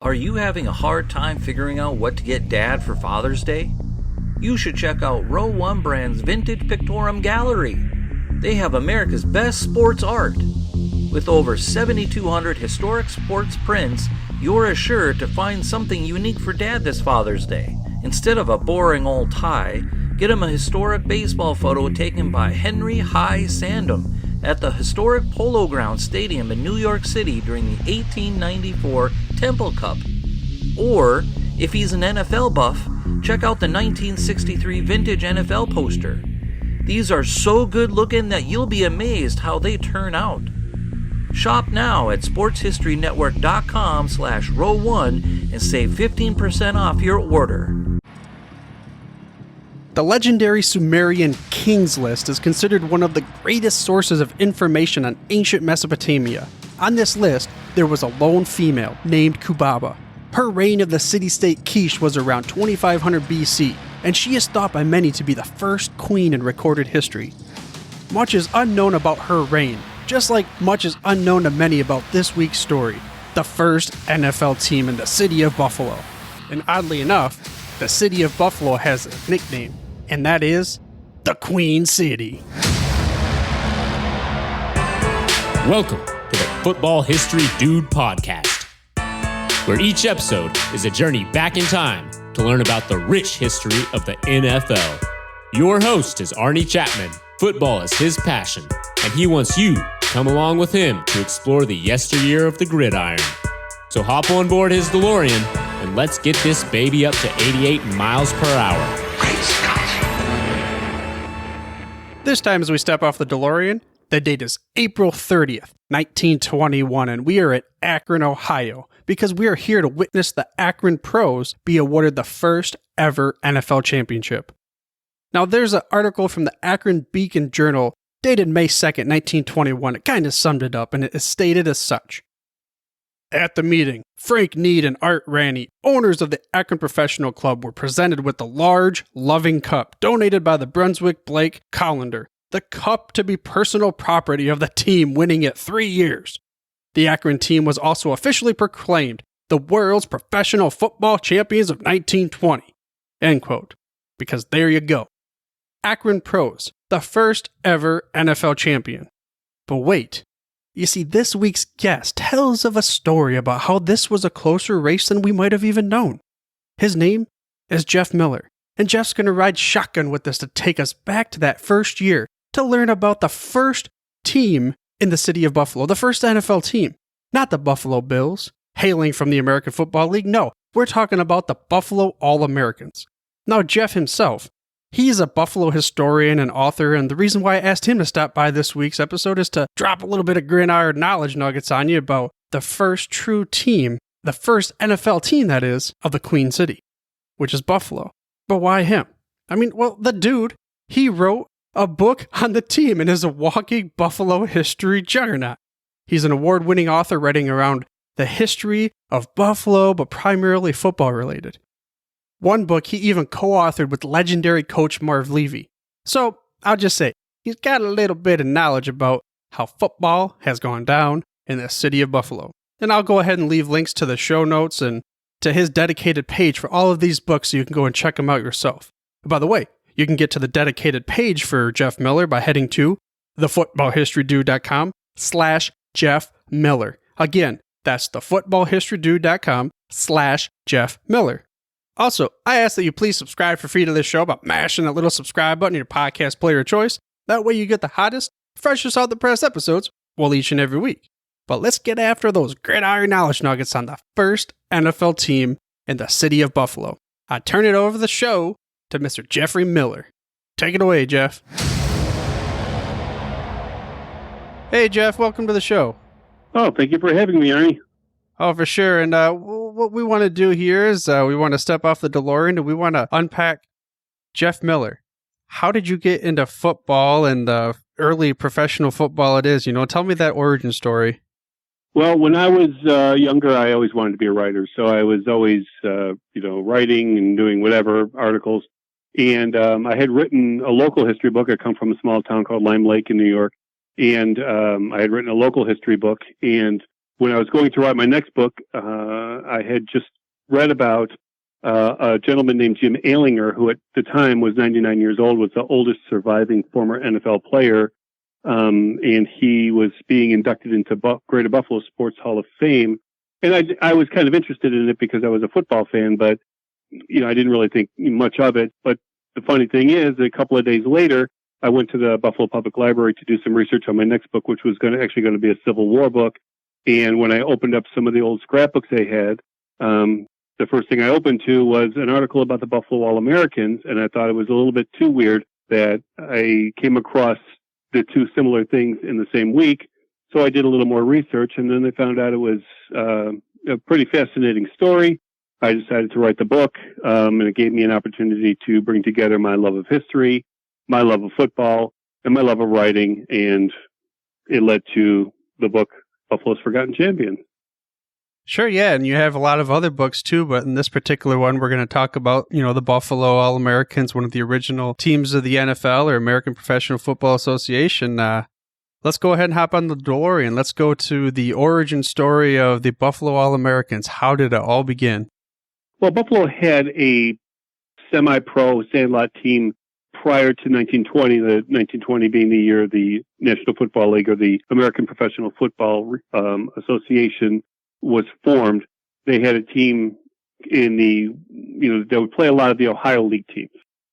Are you having a hard time figuring out what to get Dad for Father's Day? You should check out Row 1 Brand's Vintage Pictorum Gallery. They have America's best sports art. With over 7,200 historic sports prints, you're assured to find something unique for Dad this Father's Day. Instead of a boring old tie, get him a historic baseball photo taken by Henry High Sandom at the historic Polo Grounds Stadium in New York City during the 1894 Temple Cup. Or, if he's an NFL buff, check out the 1963 vintage NFL poster. These are so good looking that you'll be amazed how they turn out. Shop now at sportshistorynetwork.com/row1 and save 15% off your order. The legendary Sumerian Kings List is considered one of the greatest sources of information on ancient Mesopotamia. On this list, there was a lone female named Kubaba. Her reign of the city-state Kish was around 2500 BC, and she is thought by many to be the first queen in recorded history. Much is unknown about her reign, just like much is unknown to many about this week's story, the first NFL team in the city of Buffalo. And oddly enough, the city of Buffalo has a nickname, and that is the Queen City. Welcome to the Football History Dude podcast, where each episode is a journey back in time to learn about the rich history of the NFL. Your host is Arnie Chapman. Football is his passion, and he wants you to come along with him to explore the yesteryear of the gridiron. So hop on board his DeLorean and let's get this baby up to 88 miles per hour. This time as we step off the DeLorean, the date is April 30th, 1921, and we are at Akron, Ohio, because we are here to witness the Akron Pros be awarded the first ever NFL championship. Now there's an article from the Akron Beacon Journal dated May 2nd, 1921. It kind of summed it up, and it is stated as such. At the meeting, Frank Need and Art Ranney, owners of the Akron Professional Club, were presented with the large, loving cup donated by the Brunswick Blake Collender, the cup to be personal property of the team winning it 3 years. The Akron team was also officially proclaimed the world's professional football champions of 1920. End quote. Because there you go. Akron Pros, the first ever NFL champion. But wait. You see, this week's guest tells of a story about how this was a closer race than we might have even known. His name is Jeff Miller, and Jeff's going to ride shotgun with us to take us back to that first year to learn about the first team in the city of Buffalo, the first NFL team. Not the Buffalo Bills, hailing from the American Football League. No, we're talking about the Buffalo All-Americans. Now, Jeff himself, he's a Buffalo historian and author, and the reason why I asked him to stop by this week's episode is to drop a little bit of gridiron knowledge nuggets on you about the first true team, the first NFL team, that is, of the Queen City, which is Buffalo. But why him? I mean, well, the dude, he wrote a book on the team and is a walking Buffalo history juggernaut. He's an award-winning author writing around the history of Buffalo, but primarily football-related. One book he even co-authored with legendary coach Marv Levy. So, I'll just say, he's got a little bit of knowledge about how football has gone down in the city of Buffalo. And I'll go ahead and leave links to the show notes and to his dedicated page for all of these books so you can go and check them out yourself. By the way, you can get to the dedicated page for Jeff Miller by heading to thefootballhistorydude.com/Jeff Miller. Again, that's thefootballhistorydude.com/Jeff Miller. Also, I ask that you please subscribe for free to this show by mashing that little subscribe button in your podcast player of choice. That way you get the hottest, freshest off the press episodes, well, each and every week. But let's get after those gridiron knowledge nuggets on the first NFL team in the city of Buffalo. I turn it over the show to Mr. Jeffrey Miller. Take it away, Jeff. Hey, Jeff, welcome to the show. Oh, thank you for having me, Arnie. Oh, for sure. And what we want to do here is we want to step off the DeLorean and we want to unpack Jeff Miller. How did you get into football and early professional football it is? You know, tell me that origin story. Well, when I was younger, I always wanted to be a writer. So I was always, writing and doing whatever, articles. And I had written a local history book. I come from a small town called Lime Lake in New York. And I had written a local history book. And when I was going to write my next book, I had just read about a gentleman named Jim Alinger, who at the time was 99 years old, was the oldest surviving former NFL player. And he was being inducted into Greater Buffalo Sports Hall of Fame. And I was kind of interested in it because I was a football fan, but, I didn't really think much of it. But the funny thing is, a couple of days later, I went to the Buffalo Public Library to do some research on my next book, which was actually going to be a Civil War book. And when I opened up some of the old scrapbooks they had, the first thing I opened to was an article about the Buffalo All-Americans, and I thought it was a little bit too weird that I came across the two similar things in the same week. So I did a little more research, and then I found out it was a pretty fascinating story. I decided to write the book, and it gave me an opportunity to bring together my love of history, my love of football, and my love of writing, and it led to the book Buffalo's Forgotten Champions. Sure, yeah, and you have a lot of other books too, but in this particular one, we're going to talk about, the Buffalo All-Americans, one of the original teams of the NFL or American Professional Football Association. Let's go ahead and hop on the DeLorean. Let's go to the origin story of the Buffalo All-Americans. How did it all begin? Well, Buffalo had a semi-pro sandlot team prior to 1920, the 1920 being the year the National Football League or the American Professional Football Association was formed. They had a team in they would play a lot of the Ohio League teams.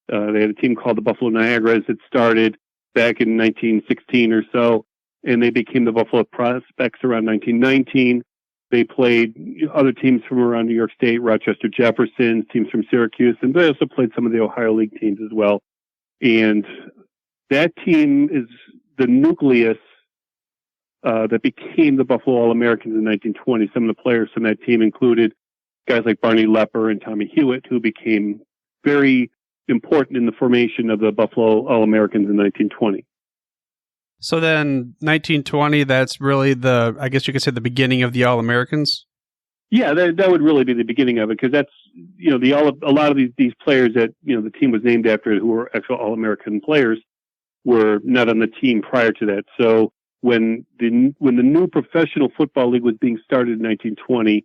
They had a team called the Buffalo Niagaras that started back in 1916 or so, and they became the Buffalo Prospects around 1919. They played other teams from around New York State, Rochester Jefferson, teams from Syracuse, and they also played some of the Ohio League teams as well. And that team is the nucleus that became the Buffalo All-Americans in 1920. Some of the players from that team included guys like Barney Lepper and Tommy Hewitt, who became very important in the formation of the Buffalo All-Americans in 1920. So then 1920, that's really I guess you could say the beginning of the All-Americans? Yeah, that would really be the beginning of it, because that's, a lot of these players that, the team was named after who were actual All-American players were not on the team prior to that. So when the new professional football league was being started in 1920,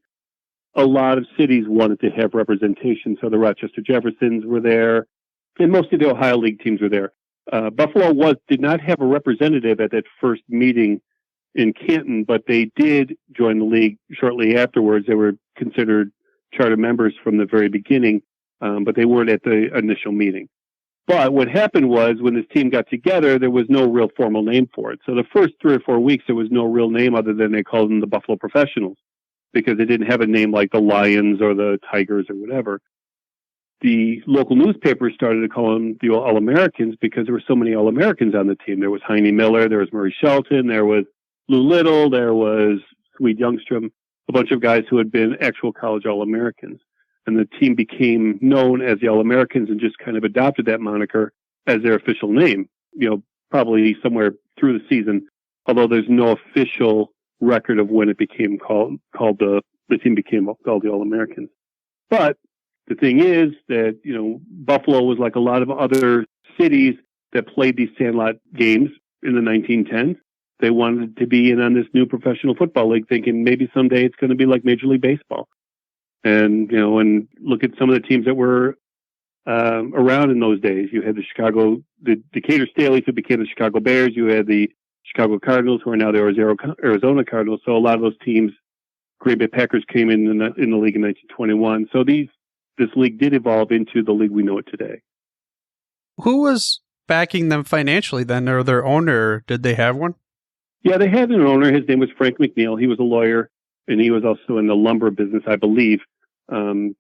a lot of cities wanted to have representation. So the Rochester Jeffersons were there, and most of the Ohio League teams were there. Buffalo did not have a representative at that first meeting in Canton, but they did join the league shortly afterwards. They were considered charter members from the very beginning, but they weren't at the initial meeting. But what happened was, when this team got together, there was no real formal name for it. So the first 3 or 4 weeks, there was no real name other than they called them the Buffalo Professionals, because they didn't have a name like the Lions or the Tigers or whatever. The local newspapers started to call them the All-Americans because there were so many All-Americans on the team. There was Heine Miller, there was Murray Shelton, there was Lou Little, there was Swede Youngstrom, a bunch of guys who had been actual college All-Americans. And the team became known as the All-Americans and just kind of adopted that moniker as their official name, probably somewhere through the season, although there's no official record of when it became called the team became called the All-Americans. But the thing is that, Buffalo was like a lot of other cities that played these sandlot games in the 1910s. They wanted to be in on this new professional football league, thinking maybe someday it's going to be like Major League Baseball. And, and look at some of the teams that were around in those days. You had the Decatur Staleys, who became the Chicago Bears. You had the Chicago Cardinals, who are now the Arizona Cardinals. So a lot of those teams, Green Bay Packers came in the league in 1921. So this league did evolve into the league we know it today. Who was backing them financially then, or their owner? Did they have one? Yeah, they had an owner. His name was Frank McNeil. He was a lawyer, and he was also in the lumber business, I believe.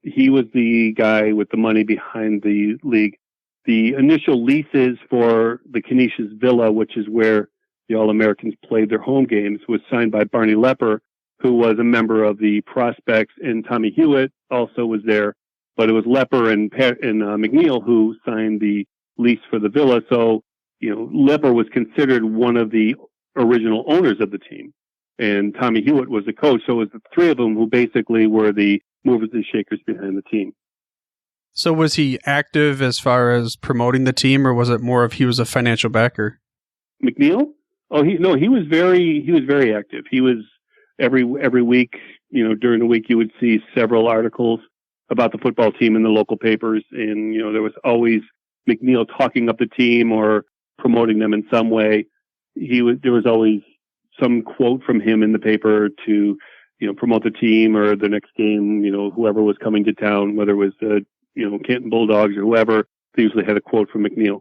He was the guy with the money behind the league. The initial leases for the Canisius Villa, which is where the All-Americans played their home games, was signed by Barney Lepper, who was a member of the Prospects, and Tommy Hewitt also was there. But it was Lepper and McNeil who signed the lease for the Villa. So, Lepper was considered one of the original owners of the team, and Tommy Hewitt was the coach. So it was the three of them who basically were the movers and shakers behind the team. So was he active as far as promoting the team, or was it more of he was a financial backer? McNeil? Oh, he was very active. He was every week, during the week, you would see several articles about the football team in the local papers. And, there was always McNeil talking up the team or promoting them in some way. There was always some quote from him in the paper to, promote the team or the next game, whoever was coming to town, whether it was the, Canton Bulldogs or whoever, they usually had a quote from McNeil.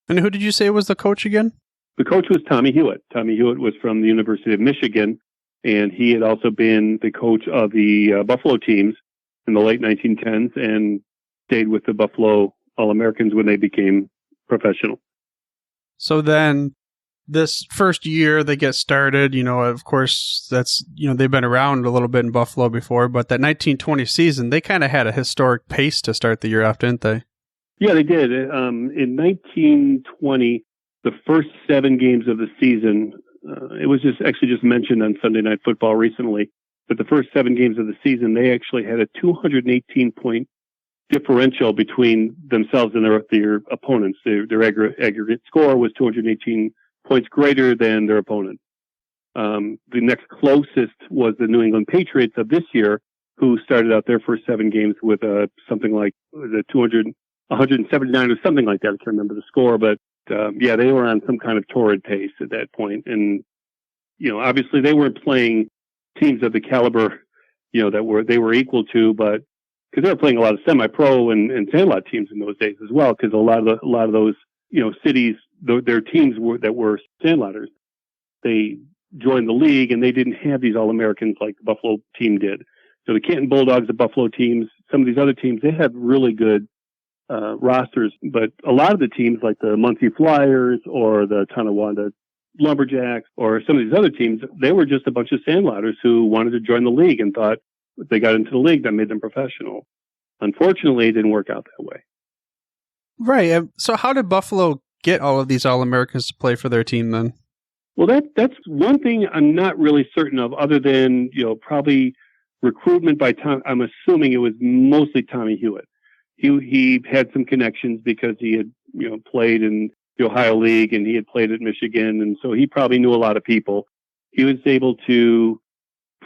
And who did you say was the coach again? The coach was Tommy Hewitt. Tommy Hewitt was from the University of Michigan, and he had also been the coach of the Buffalo teams in the late 1910s and stayed with the Buffalo All-Americans when they became professional. So then this first year they get started, of course, that's, they've been around a little bit in Buffalo before, but that 1920 season, they kind of had a historic pace to start the year off, didn't they? Yeah, they did. In 1920, the first 7 games of the season, it was just mentioned on Sunday Night Football recently, but the first 7 games of the season, they actually had a 218-point differential between themselves and their opponents. Their aggregate score was 218 points greater than their opponent. The next closest was the New England Patriots of this year, who started out their first 7 games with something like 179 or something like that. I can't remember the score, but they were on some kind of torrid pace at that point. And, obviously they weren't playing teams of the caliber, that they were equal to, but because they were playing a lot of semi-pro and sandlot teams in those days as well, because a lot of those, cities, their teams that were sandlotters, they joined the league and they didn't have these All-Americans like the Buffalo team did. So the Canton Bulldogs, the Buffalo teams, some of these other teams, they have really good rosters, but a lot of the teams like the Muncie Flyers or the Tonawanda Lumberjacks or some of these other teams, they were just a bunch of sandlotters who wanted to join the league and thought if they got into the league, that made them professional. Unfortunately, it didn't work out that way. Right. So how did Buffalo get all of these All-Americans to play for their team then? Well, that's one thing I'm not really certain of, other than, probably recruitment by Tom. I'm assuming it was mostly Tommy Hewitt. He had some connections because he had, played in the Ohio League and he had played at Michigan. And so he probably knew a lot of people. He was able to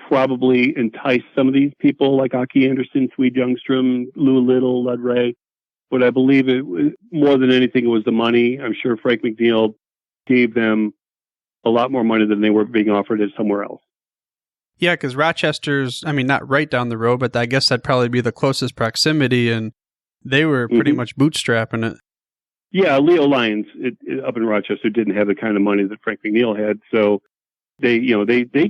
probably entice some of these people like Aki Anderson, Swede Youngstrom, Lou Little, Lud Ray. But I believe it was, more than anything, it was the money. I'm sure Frank McNeil gave them a lot more money than they were being offered at somewhere else. Yeah, because Rochester's, not right down the road, but I guess that'd probably be the closest proximity, and they were pretty much bootstrapping it. Yeah, Leo Lyons up in Rochester didn't have the kind of money that Frank McNeil had, so they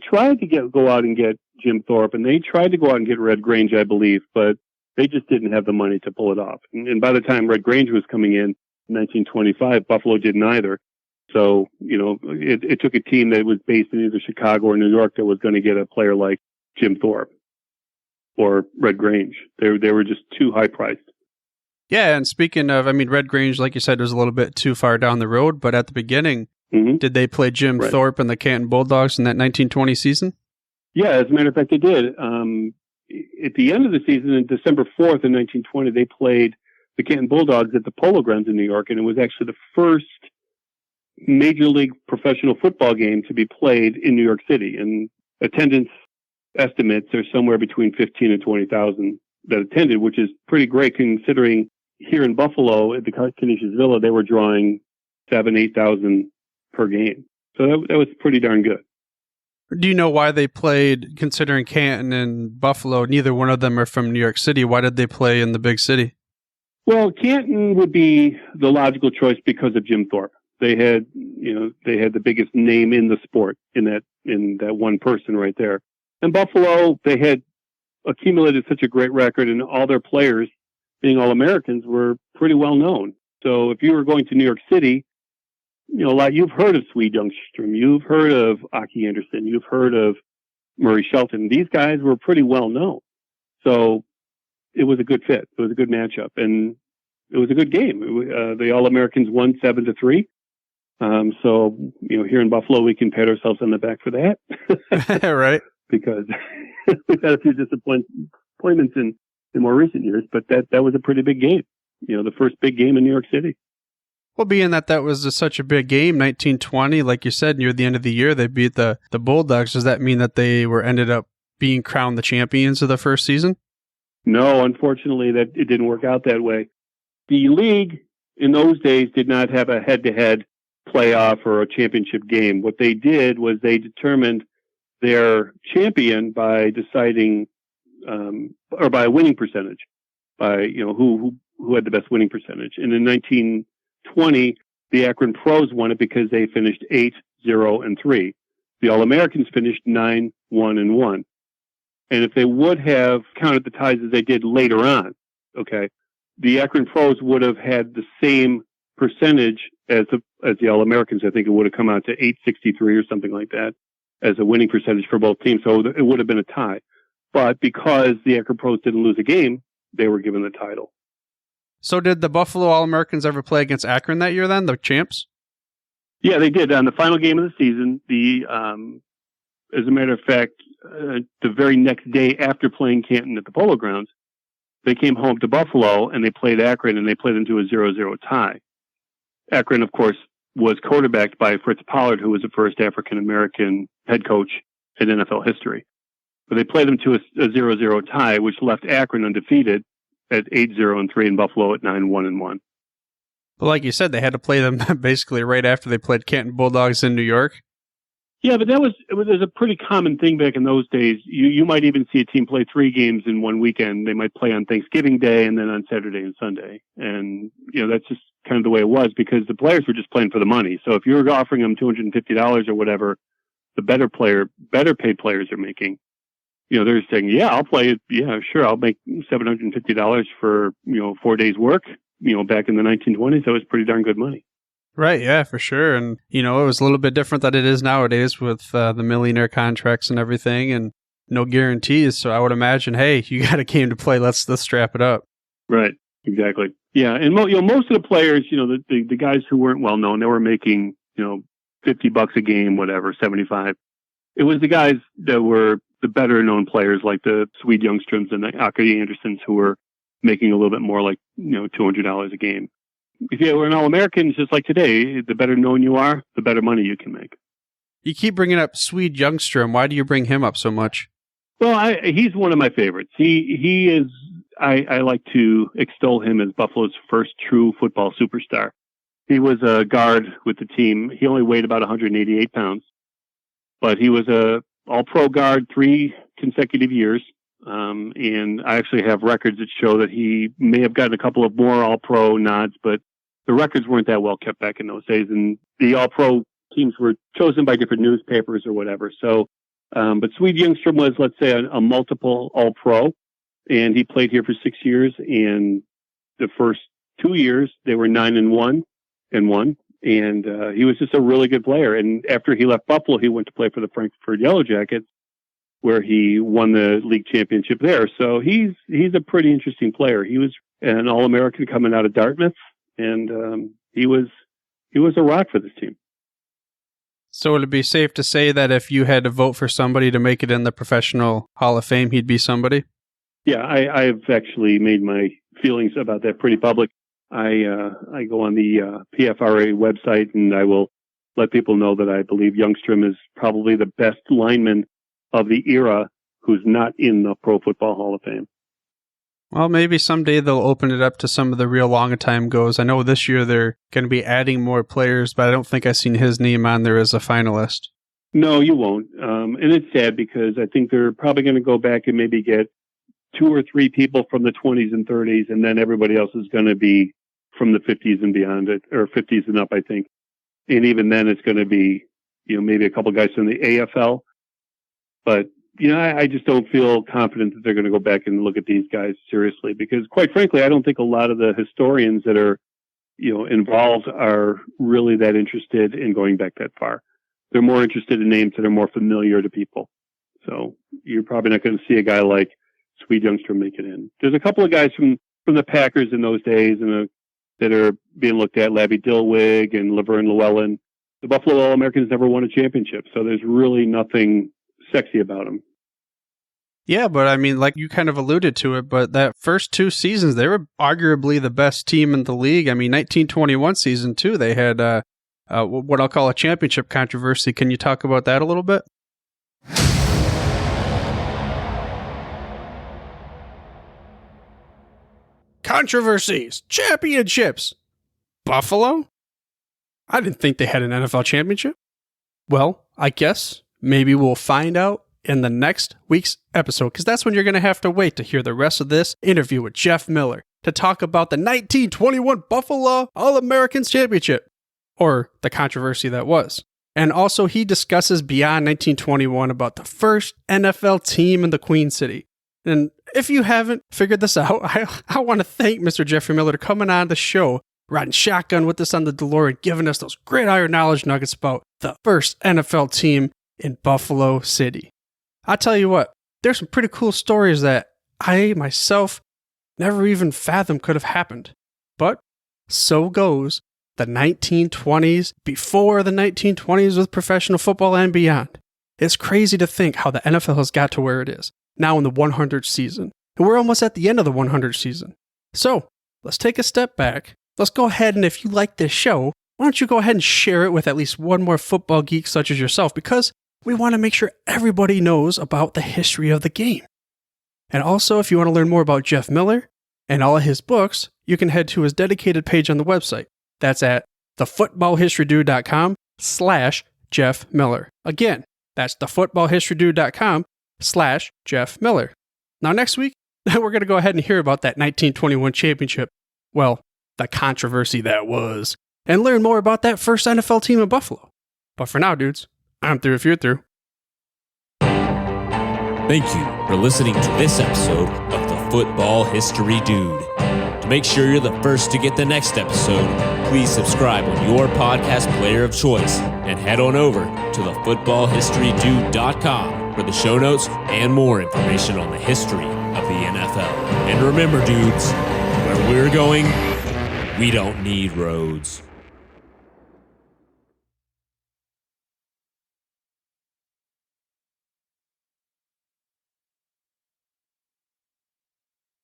tried to go out and get Jim Thorpe, and they tried to go out and get Red Grange, I believe, but they just didn't have the money to pull it off. And by the time Red Grange was coming in 1925, Buffalo didn't either. So, it took a team that was based in either Chicago or New York that was going to get a player like Jim Thorpe or Red Grange. They were just too high priced. Yeah, and speaking of, Red Grange, like you said, was a little bit too far down the road, but at the beginning, did they play Jim Thorpe and the Canton Bulldogs in that 1920 season? Yeah, as a matter of fact, they did. At the end of the season, on December 4th in 1920, they played the Canton Bulldogs at the Polo Grounds in New York, and it was actually the first Major League professional football game to be played in New York City. And attendance estimates are somewhere between 15 and 20,000 that attended, which is pretty great considering here in Buffalo at the Canisius Villa, they were drawing 7,000, 8,000 per game. So that was pretty darn good. Do you know why they played, considering Canton and Buffalo, neither one of them are from New York City? Why did they play in the big city? Well, Canton would be the logical choice because of Jim Thorpe. They had the biggest name in the sport in that one person right there. And Buffalo, they had accumulated such a great record, and all their players, being All-Americans, were pretty well known. So if you were going to New York City, you've heard of Swede Youngstrom, you've heard of Aki Anderson, you've heard of Murray Shelton. These guys were pretty well known. So it was a good fit. It was a good matchup, and it was a good game. The All-Americans won 7-3. So, here in Buffalo, we can pat ourselves on the back for that. Right. Because we've had a few disappointments in more recent years, but that was a pretty big game. The first big game in New York City. Well, being that was such a big game, 1920, like you said, near the end of the year, they beat the Bulldogs. Does that mean that they ended up being crowned the champions of the first season? No, unfortunately, that it didn't work out that way. The league in those days did not have a head-to-head playoff or a championship game. What they did was they determined their champion by deciding, or by a winning percentage, by who had the best winning percentage. And in 1920, the Akron Pros won it because they finished 8-0-3. The All-Americans finished 9-1-1. And if they would have counted the ties as they did later on, okay, the Akron Pros would have had the same percentage as the All-Americans. I think it would have come out to 863 or something like that as a winning percentage for both teams. So it would have been a tie. But because the Akron Pros didn't lose a game, they were given the title. So did the Buffalo All-Americans ever play against Akron that year then, the champs? Yeah, they did. On the final game of the season, as a matter of fact, the very next day after playing Canton at the Polo Grounds, they came home to Buffalo and they played Akron, and they played into a 0-0 tie. Akron, of course, was quarterbacked by Fritz Pollard, who was the first African-American head coach in NFL history. But they played them to a 0-0 tie, which left Akron undefeated at 8-0-3 and Buffalo at 9-1-1. But like you said, they had to play them basically right after they played Canton Bulldogs in New York. Yeah, but it was a pretty common thing back in those days. You might even see a team play 3 games in one weekend. They might play on Thanksgiving Day and then on Saturday and Sunday. And, that's just kind of the way it was because the players were just playing for the money. So if you were offering them $250 or whatever, the better paid players are making, they're saying, yeah, I'll play it. Yeah, sure. I'll make $750 for, 4 days work. Back in the 1920s, that was pretty darn good money. Right, yeah, for sure. And, it was a little bit different than it is nowadays with the millionaire contracts and everything and no guarantees. So I would imagine, hey, you got a game to play. Let's strap it up. Right, exactly. Yeah, and most of the players, the guys who weren't well known, they were making, $50 a game, whatever, 75. It was the guys that were the better known players like the Swede Youngstroms and the Aki Andersons who were making a little bit more like, $200 a game. If you were an All-American, just like today, the better known you are, the better money you can make. You keep bringing up Swede Youngstrom. Why do you bring him up so much? Well, he's one of my favorites. He is, I like to extol him as Buffalo's first true football superstar. He was a guard with the team. He only weighed about 188 pounds, but he was a all-pro guard 3 consecutive years. And I actually have records that show that he may have gotten a couple of more all-pro nods, but the records weren't that well kept back in those days. And the all-pro teams were chosen by different newspapers or whatever. So, but Swede Youngstrom was, let's say, a multiple all-pro, and he played here for 6 years. And the first 2 years, they were 9-1. And he was just a really good player. And after he left Buffalo, he went to play for the Frankfurt Yellow Jackets, where he won the league championship there. So he's a pretty interesting player. He was an All-American coming out of Dartmouth, and he was a rock for this team. So would it be safe to say that if you had to vote for somebody to make it in the Professional Hall of Fame, he'd be somebody? Yeah, I've actually made my feelings about that pretty public. I go on the PFRA website, and I will let people know that I believe Youngstrom is probably the best lineman of the era who's not in the Pro Football Hall of Fame. Well, maybe someday they'll open it up to some of the real long time goes. I know this year they're going to be adding more players, but I don't think I've seen his name on there as a finalist. No, you won't. And it's sad because I think they're probably going to go back and maybe get 2 or 3 people from the 20s and 30s, and then everybody else is going to be from the 50s and beyond it, or 50s and up, I think. And even then it's going to be, maybe a couple guys from the AFL. But, I just don't feel confident that they're going to go back and look at these guys seriously because, quite frankly, I don't think a lot of the historians that are, involved are really that interested in going back that far. They're more interested in names that are more familiar to people. So you're probably not going to see a guy like Swede Youngstrom make it in. There's a couple of guys from the Packers in those days that are being looked at, Labby Dilwig and Laverne Llewellyn. The Buffalo All-Americans never won a championship, so there's really nothing sexy about them. Yeah, but I mean, like you kind of alluded to it, but that first 2 seasons, they were arguably the best team in the league. I mean, 1921 season 2, they had what I'll call a championship controversy. Can you talk about that a little bit? Controversies, championships. Buffalo? I didn't think they had an NFL championship. Well, I guess maybe we'll find out in the next week's episode, because that's when you're going to have to wait to hear the rest of this interview with Jeff Miller to talk about the 1921 Buffalo All-Americans Championship, or the controversy that was. And also he discusses beyond 1921 about the first NFL team in the Queen City. And if you haven't figured this out, I want to thank Mr. Jeffrey Miller for coming on the show, riding shotgun with us on the DeLorean, giving us those gridiron knowledge nuggets about the first NFL team in Buffalo City. I tell you what, there's some pretty cool stories that I myself never even fathomed could have happened. But so goes the 1920s, before the 1920s with professional football and beyond. It's crazy to think how the NFL has got to where it is, now in the 100th season. And we're almost at the end of the 100th season. So, let's take a step back. Let's go ahead and if you like this show, why don't you go ahead and share it with at least one more football geek such as yourself, because we want to make sure everybody knows about the history of the game. And also, if you want to learn more about Jeff Miller and all of his books, you can head to his dedicated page on the website. That's at thefootballhistorydude.com/Jeff Miller. Again, that's thefootballhistorydude.com/Jeff Miller. Now, next week, we're going to go ahead and hear about that 1921 championship. Well, the controversy that was. And learn more about that first NFL team in Buffalo. But for now, dudes, I'm through if you're through. Thank you for listening to this episode of the Football History Dude. To make sure you're the first to get the next episode, please subscribe on your podcast player of choice and head on over to thefootballhistorydude.com for the show notes and more information on the history of the NFL. And remember, dudes, where we're going, we don't need roads.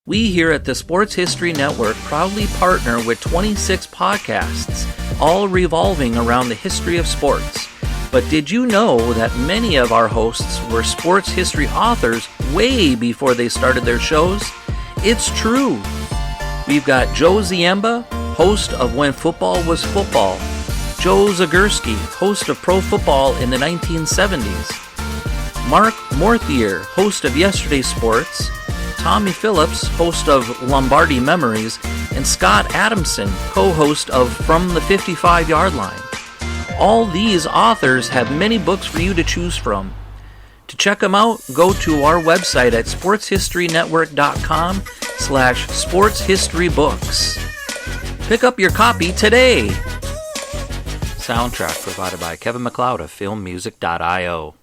We here at the Sports History Network proudly partner with 26 podcasts, all revolving around the history of sports. But did you know that many of our hosts were sports history authors way before they started their shows? It's true. We've got Joe Ziemba, host of When Football Was Football, Joe Zagurski, host of Pro Football in the 1970s, Mark Morthier, host of Yesterday Sports, Tommy Phillips, host of Lombardi Memories, and Scott Adamson, co-host of From the 55-Yard Line. All these authors have many books for you to choose from. To check them out, go to our website at sportshistorynetwork.com/sportshistorybooks. Pick up your copy today. Soundtrack provided by Kevin MacLeod of filmmusic.io.